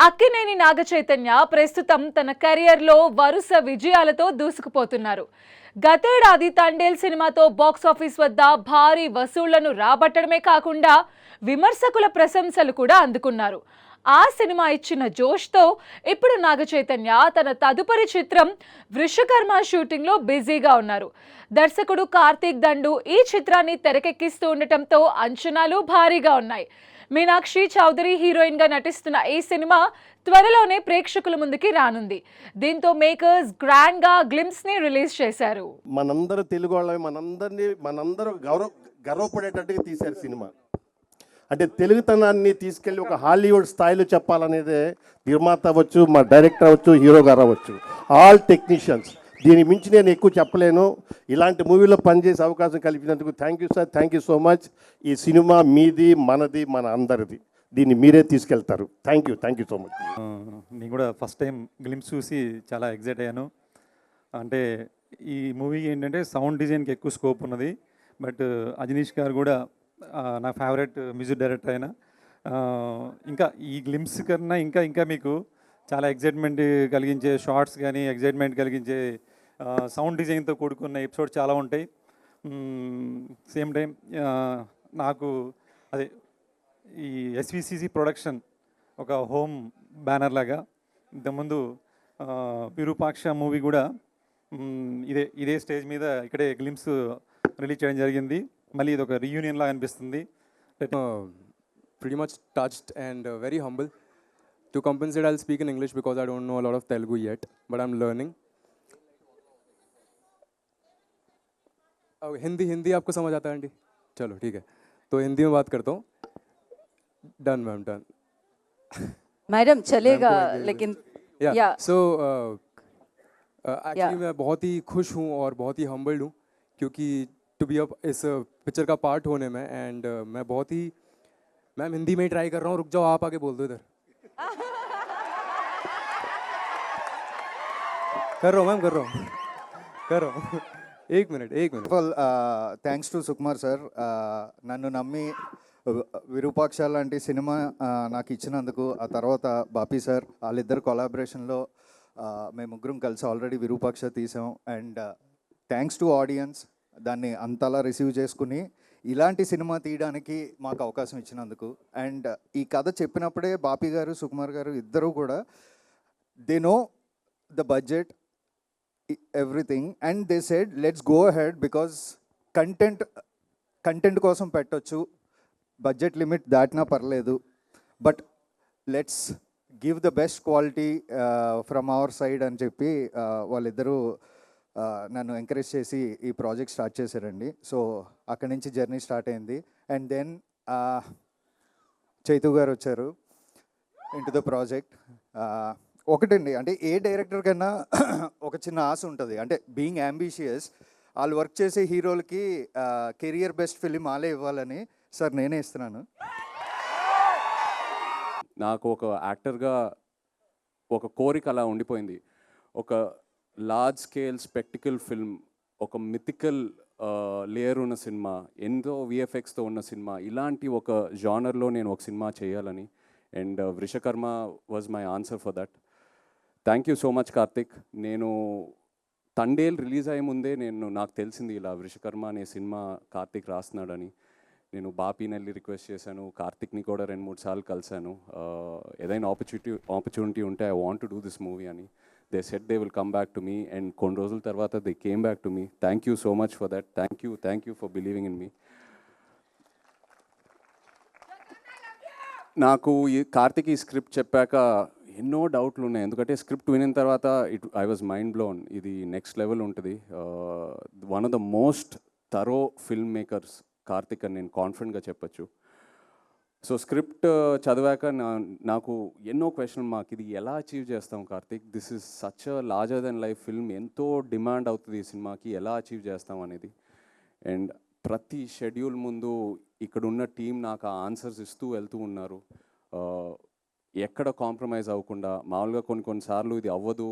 అక్కినేని నాగచైతన్య ప్రస్తుతం తన కెరియర్లో వరుస విజయాలతో దూసుకుపోతున్నారు. గతేడాది తండేల్ సినిమాతో బాక్సాఫీస్ వద్ద భారీ వసూళ్లను రాబట్టడమే కాకుండా విమర్శకుల ప్రశంసలు కూడా అందుకున్నారు. ఆ సినిమా ఇచ్చిన జోష్తో ఇప్పుడు నాగచైతన్య తన తదుపరి చిత్రం వృషకర్మ షూటింగ్లో బిజీగా ఉన్నారు. దర్శకుడు కార్తీక్ దండు ఈ చిత్రాన్ని తెరకెక్కిస్తూ ఉండటంతో అంచనాలు భారీగా ఉన్నాయి. మీనాక్షి చౌదరి హీరోయిన్ గా నటిస్తున్న ఈ సినిమా త్వరలోనే ప్రేక్షకుల ముందుకి రానుంది. దీంతో మేకర్స్ గ్రాండ్ గా గ్లింప్స్ ని రిలీజ్ చేశారు. మనందరూ తెలుగు వాళ్ళని మనందరూ గర్వపడేటట్టుగా తీశారు సినిమా. అంటే తెలుగుతనాన్ని తీసుకెళ్ళి ఒక హాలీవుడ్ స్థాయిలో చెప్పాలనేదే నిర్మాత అవ్వచ్చు, మా డైరెక్టర్ అవ్వచ్చు, హీరో గారు అవ్వచ్చు, ఆల్ టెక్నీషియన్స్. దీని మించి నేను ఎక్కువ చెప్పలేను. ఇలాంటి మూవీలో పనిచేసే అవకాశం కల్పించినందుకు thank you sir, thank you so much. ఈ సినిమా మీది, మనది, మన అందరిది. దీన్ని మీరే తీసుకెళ్తారు. Thank you so much. నేను కూడా ఫస్ట్ టైం గ్లిమ్స్ చూసి చాలా ఎగ్జైట్ అయ్యాను. అంటే ఈ మూవీకి ఏంటంటే సౌండ్ డిజైన్కి ఎక్కువ స్కోప్ ఉన్నది. బట్ అజనీష్ గారు కూడా నా ఫేవరెట్ మ్యూజిక్ డైరెక్టర్ అయినా ఇంకా ఈ గ్లిమ్స్ కన్నా ఇంకా మీకు చాలా ఎగ్జైట్మెంట్ కలిగించే షార్ట్స్ కానీ ఎగ్జైట్మెంట్ కలిగించే సౌండ్ డిజైన్తో కూడుకున్న ఎపిసోడ్ చాలా ఉంటాయి. సేమ్ టైం నాకు అదే ఈ ఎస్విసిసి ప్రొడక్షన్ ఒక హోమ్ బ్యానర్ లాగా ఇంతకుముందు విరూపాక్ష మూవీ కూడా ఇదే స్టేజ్ మీద ఇక్కడే గ్లిమ్స్ రిలీజ్ చేయడం జరిగింది. మళ్ళీ ఇది ఒక రీయూనియన్ లాగా అనిపిస్తుంది. Pretty much touched and very humble. To compensate, I'll speak in English because I don't know a lot of Telugu yet, but I'm learning. Hindi आपको समझ आता है आंटी? चलो ठीक है, तो हिंदी में बात करता हूँ. Done ma'am, done. मैडम चलेगा लेकिन या सो एक्चुअली मैं बहुत ही खुश हूँ और बहुत ही हम्बल्ड हूँ क्योंकि टू बी अप इस पिक्चर का पार्ट होने में. एंड मैं बहुत ही मैम हिंदी में ही ट्राई कर रहा हूँ. रुक जाओ, आप आगे बोल दो. इधर कर रहा हूँ मैम, कर रहा हूँ. एक minute. Thanks to Sukumar sir, నన్ను నమ్మి విరూపాక్ష లాంటి సినిమా నాకు ఇచ్చినందుకు. ఆ తర్వాత బాపీ సార్, వాళ్ళిద్దరు కొలాబరేషన్లో మేము ముగ్గురం కలిసి ఆల్రెడీ విరూపాక్ష తీసాం. అండ్ థ్యాంక్స్ టు ఆడియన్స్, దాన్ని అంతలా రిసీవ్ చేసుకుని ఇలాంటి సినిమా తీయడానికి మాకు అవకాశం ఇచ్చినందుకు. అండ్ ఈ కథ చెప్పినప్పుడే బాపీ గారు, సుకుమార్ గారు ఇద్దరూ కూడా they know the budget, everything, and they said let's go ahead because content కోసం పెట్టొచ్చు, బడ్జెట్ లిమిట్ దాటినా పర్లేదు, but let's give the best quality from our side అని చెప్పి వాళ్ళిద్దరూ నన్ను ఎంకరేజ్ చేసి ఈ ప్రాజెక్ట్ స్టార్ట్ చేశారండి. సో అక్కడి నుంచి జర్నీ స్టార్ట్ అయింది. అండ్ దెన్ చైతు గారు వచ్చారు ఇంటు ద ప్రాజెక్ట్. ఒకటండి, అంటే ఏ డైరెక్టర్ కన్నా ఒక చిన్న ఆశ ఉంటుంది. అంటే బీయింగ్ అంబిషియస్, వాళ్ళు వర్క్ చేసే హీరోలకి కెరియర్ బెస్ట్ ఫిలిం వాళ్ళే ఇవ్వాలని. సార్ నేనే ఇస్తున్నాను. నాకు ఒక యాక్టర్గా ఒక కోరిక అలా ఉండిపోయింది. ఒక లార్జ్ స్కేల్ స్పెక్టికల్ ఫిల్మ్, ఒక మిథికల్ లేయర్ ఉన్న సినిమా, ఎంతో విఎఫ్ఎక్స్తో ఉన్న సినిమా, ఇలాంటి ఒక జానర్లో నేను ఒక సినిమా చేయాలని. And Vrushakarma was my answer for that. Thank you so much Karthik. నేను తండేల్ రిలీజ్ అయ్యే ముందే నాకు తెలిసింది ఇలా వృషకర్మ అనే సినిమా కార్తిక్ రాస్తున్నాడని. నేను బాపీని వెళ్ళి రిక్వెస్ట్ చేశాను, కార్తిక్ని కూడా 2-3 సార్లు కలిశాను. ఏదైనా ఆపర్చునిటీ ఉంటే I want to do this movie అని. They said they will come back to me, and కొన్ని రోజుల తర్వాత they came back to me. Thank you so much for that. Thank you for believing in me. నాకు ఈ కార్తిక్ ఈ script చెప్పాక ఎన్నో డౌట్లు ఉన్నాయి. ఎందుకంటే స్క్రిప్ట్ వినిన తర్వాత ఐ వాజ్ మైండ్ బ్లోన్. ఇది నెక్స్ట్ లెవెల్ ఉంటుంది. One of the most thorough film makers Karthik అని నేను కాన్ఫిడెంట్గా చెప్పచ్చు. సో స్క్రిప్ట్ చదివాక నాకు ఎన్నో క్వశ్చన్ మార్క్. ఇది ఎలా అచీవ్ చేస్తాం Karthik? This is such a larger than life film. ఎంతో డిమాండ్ అవుతుంది ఈ సినిమాకి, ఎలా అచీవ్ చేస్తాం అనేది. అండ్ ప్రతి షెడ్యూల్ ముందు ఇక్కడున్న టీం నాకు ఆ ఆన్సర్స్ ఇస్తూ వెళ్తూ ఉన్నారు. ఎక్కడ కాంప్రమైజ్ అవ్వకుండా. మామూలుగా కొన్నిసార్లు ఇది అవ్వదు,